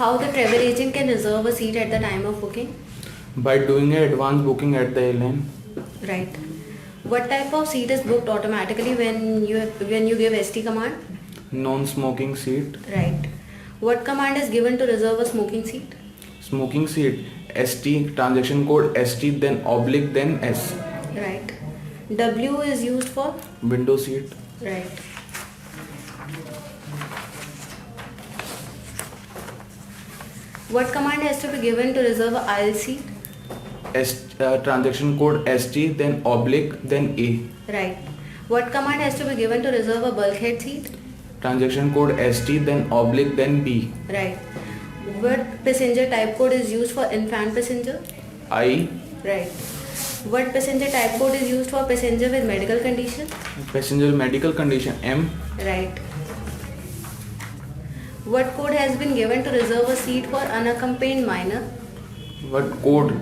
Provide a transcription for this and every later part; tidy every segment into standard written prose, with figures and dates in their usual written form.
How the travel agent can reserve a seat at the time of booking? By doing an advance booking at the airline. Right. What type of seat is booked automatically when you give ST command? Non-smoking seat. Right. What command is given to reserve a smoking seat? Smoking seat. ST, transaction code ST, then oblique, then S. Right. W is used for? Window seat. Right. What command has to be given to reserve a aisle seat? Transaction code ST, then oblique, then A. Right. What command has to be given to reserve a bulkhead seat? Transaction code ST, then oblique, then B. Right. What passenger type code is used for infant passenger? I. Right. What passenger type code is used for passenger with medical condition? Passenger medical condition M. Right. What code has been given to reserve a seat for unaccompanied minor? What code?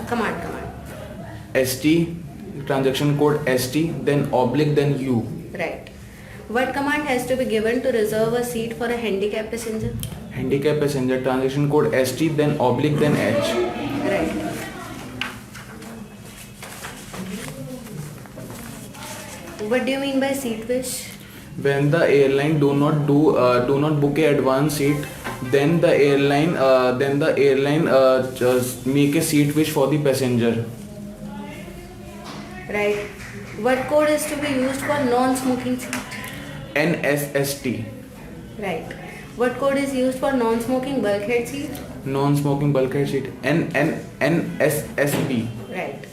Command. ST, transaction code ST, then oblique, then U. Right. What command has to be given to reserve a seat for a handicapped passenger? Handicap passenger, transaction code ST, then oblique, then H. Right. What do you mean by seat wish? When the airline do not book a advance seat, then the airline just make a seat wish for the passenger. Right. What code is to be used for non-smoking seat? NSST. Right. What code is used for non-smoking bulkhead seat? Non-smoking bulkhead seat. NSSB. Right.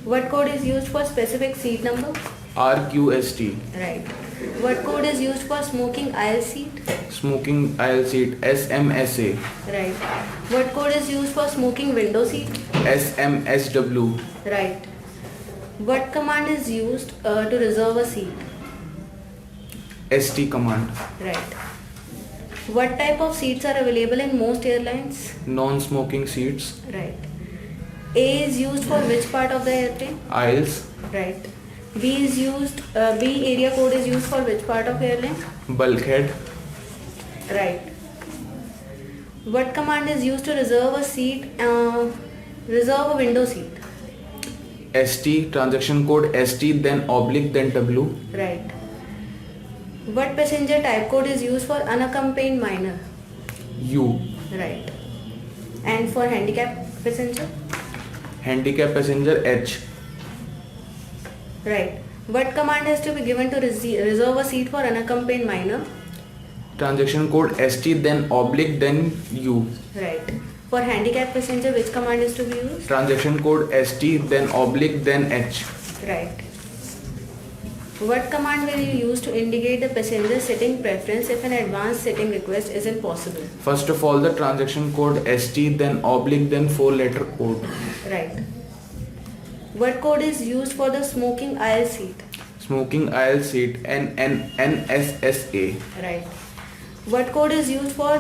What code is used for specific seat number? RQST. Right. What code is used for smoking aisle seat? Smoking aisle seat. SMSA. Right. What code is used for smoking window seat? SMSW. Right. What command is used to reserve a seat? ST command. Right. What type of seats are available in most airlines? Non-smoking seats. Right. A is used for which part of the airplane? Aisles. Right. B area code is used for which part of airline? Bulkhead. Right. What command is used to reserve a seat, reserve a window seat? ST, transaction code ST, then oblique, then W. Right. What passenger type code is used for unaccompanied minor? U. Right. And for handicapped passenger? Handicap passenger H. Right. What command has to be given to reserve a seat for unaccompanied minor? Transaction code ST, then oblique, then U. Right. For handicapped passenger, which command is to be used? Transaction code ST, then oblique, then H. Right. What command will you use to indicate the passenger sitting preference if an advanced sitting request isn't possible? First of all, the transaction code ST, then oblique, then 4-letter code. Right. What code is used for the smoking aisle seat? Smoking aisle seat. NSSA. Right. What code is used for